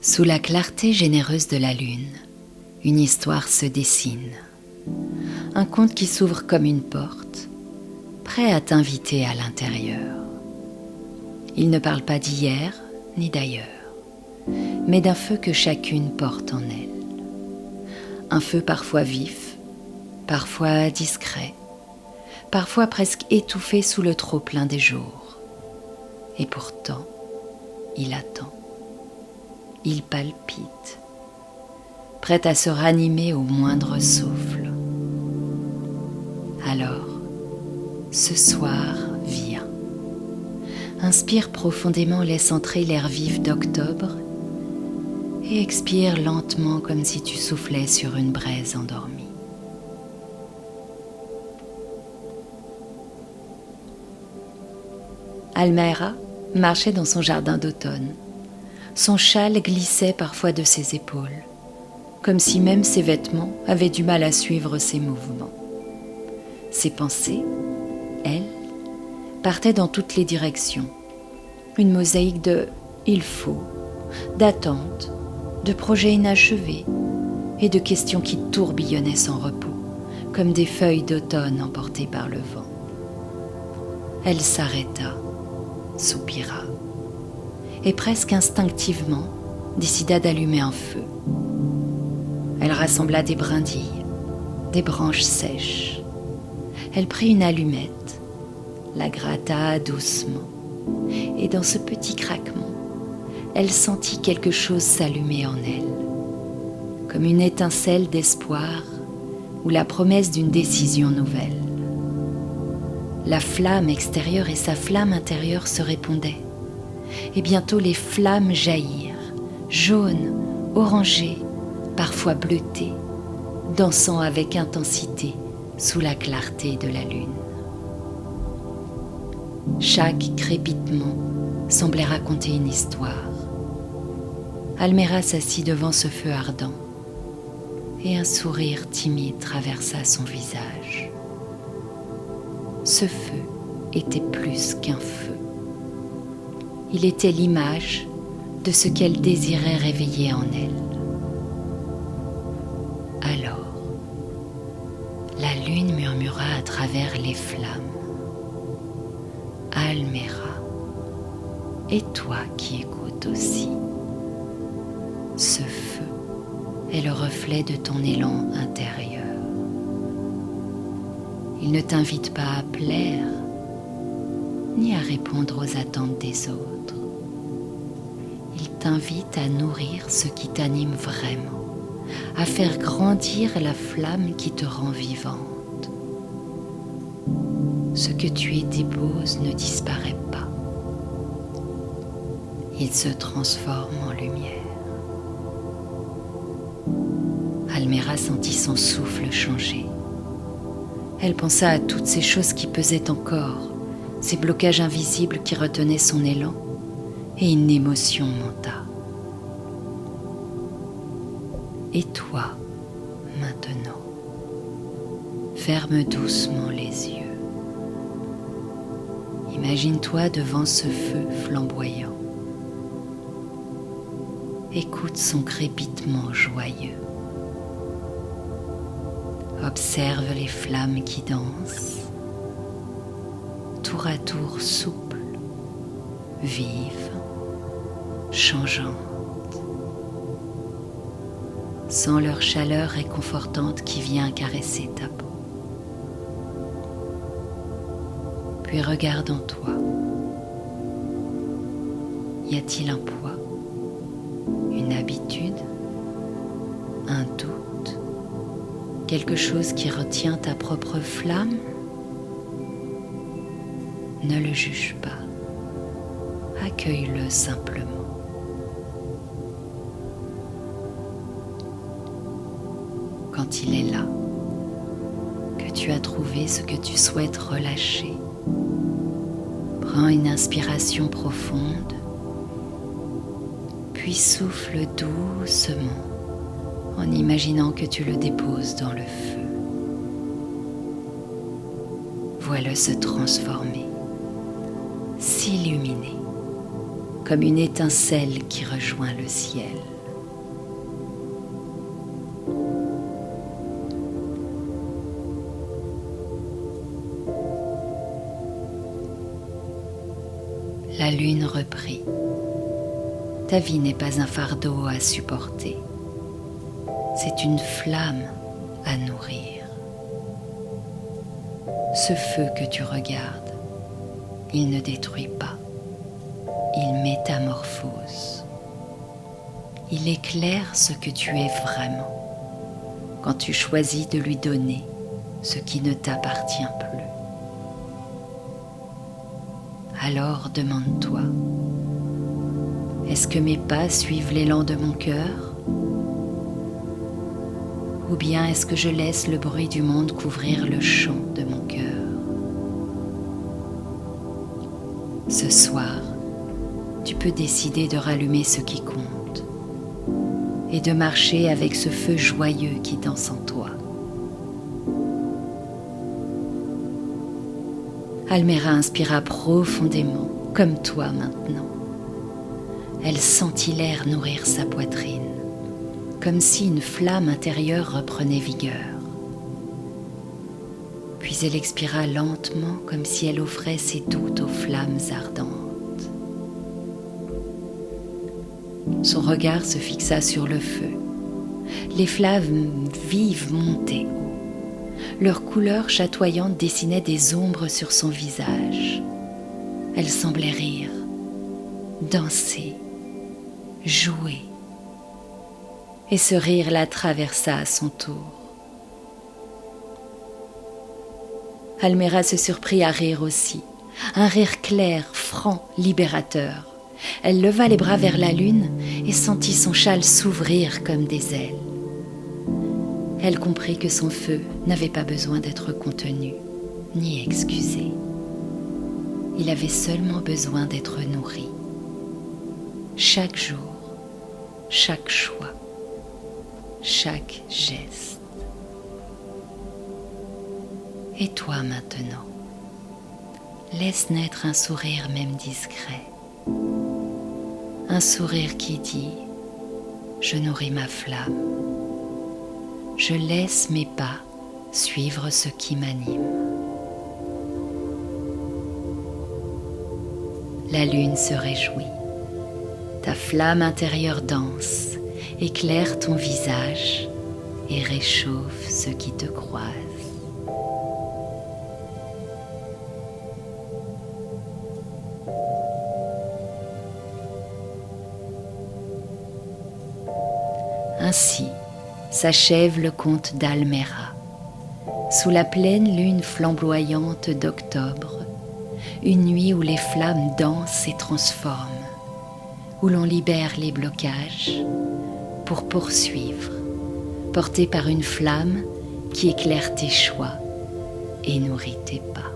Sous la clarté généreuse de la lune, une histoire se dessine. Un conte qui s'ouvre comme une porte, prêt à t'inviter à l'intérieur. Il ne parle pas d'hier ni d'ailleurs, mais d'un feu que chacune porte en elle. Un feu parfois vif, parfois discret, parfois presque étouffé sous le trop-plein des jours. Et pourtant, il attend. Il palpite, prêt à se ranimer au moindre souffle. Alors, ce soir, viens. Inspire profondément, laisse entrer l'air vif d'octobre et expire lentement comme si tu soufflais sur une braise endormie. Almera marchait dans son jardin d'automne. Son châle glissait parfois de ses épaules, comme si même ses vêtements avaient du mal à suivre ses mouvements. Ses pensées, elles, partaient dans toutes les directions. Une mosaïque de « il faut », d'attentes, de projets inachevés et de questions qui tourbillonnaient sans repos, comme des feuilles d'automne emportées par le vent. Elle s'arrêta, soupira, et presque instinctivement décida d'allumer un feu. Elle rassembla des brindilles, des branches sèches. Elle prit une allumette, la gratta doucement, et dans ce petit craquement, elle sentit quelque chose s'allumer en elle, comme une étincelle d'espoir ou la promesse d'une décision nouvelle. La flamme extérieure et sa flamme intérieure se répondaient. Et bientôt les flammes jaillirent, jaunes, orangées, parfois bleutées, dansant avec intensité sous la clarté de la lune. Chaque crépitement semblait raconter une histoire. Almera s'assit devant ce feu ardent et un sourire timide traversa son visage. Ce feu était plus qu'un feu. Il était l'image de ce qu'elle désirait réveiller en elle. Alors, la lune murmura à travers les flammes. Almera, et toi qui écoutes aussi. Ce feu est le reflet de ton élan intérieur. Il ne t'invite pas à plaire, ni à répondre aux attentes des autres. Il t'invite à nourrir ce qui t'anime vraiment, à faire grandir la flamme qui te rend vivante. Ce que tu y déposes ne disparaît pas. Il se transforme en lumière. Almera sentit son souffle changer. Elle pensa à toutes ces choses qui pesaient encore, ces blocages invisibles qui retenaient son élan, et une émotion monta. Et toi, maintenant, ferme doucement les yeux. Imagine-toi devant ce feu flamboyant. Écoute son crépitement joyeux. Observe les flammes qui dansent, tour à tour souples, vives, changeantes. Sens leur chaleur réconfortante qui vient caresser ta peau. Puis regarde en toi. Y a-t-il un poids, une habitude, un doute, quelque chose qui retient ta propre flamme? Ne le juge pas, accueille-le simplement. Quand il est là, que tu as trouvé ce que tu souhaites relâcher, prends une inspiration profonde, puis souffle doucement en imaginant que tu le déposes dans le feu. Vois-le se transformer, s'illuminer, comme une étincelle qui rejoint le ciel. La lune reprit. Ta vie n'est pas un fardeau à supporter. C'est une flamme à nourrir. Ce feu que tu regardes, il ne détruit pas, il métamorphose. Il éclaire ce que tu es vraiment, quand tu choisis de lui donner ce qui ne t'appartient plus. Alors demande-toi, est-ce que mes pas suivent l'élan de mon cœur ? Ou bien est-ce que je laisse le bruit du monde couvrir le chant de mon cœur ? Ce soir, tu peux décider de rallumer ce qui compte et de marcher avec ce feu joyeux qui danse en toi. Almera inspira profondément, comme toi maintenant. Elle sentit l'air nourrir sa poitrine, comme si une flamme intérieure reprenait vigueur. Puis elle expira lentement, comme si elle offrait ses doutes aux flammes ardentes. Son regard se fixa sur le feu. Les flammes vives montaient haut. Leur couleur chatoyante dessinait des ombres sur son visage. Elle semblait rire, danser, jouer. Et ce rire la traversa à son tour. Almera se surprit à rire aussi, un rire clair, franc, libérateur. Elle leva les bras vers la lune et sentit son châle s'ouvrir comme des ailes. Elle comprit que son feu n'avait pas besoin d'être contenu, ni excusé. Il avait seulement besoin d'être nourri. Chaque jour, chaque choix, chaque geste. Et toi maintenant, laisse naître un sourire même discret. Un sourire qui dit « Je nourris ma flamme. Je laisse mes pas suivre ce qui m'anime. » La lune se réjouit. Ta flamme intérieure danse, éclaire ton visage et réchauffe ceux qui te croisent. Ainsi s'achève le conte d'Almera. Sous la pleine lune flamboyante d'octobre, une nuit où les flammes dansent et transforment, où l'on libère les blocages pour poursuivre, porté par une flamme qui éclaire tes choix et nourrit tes pas.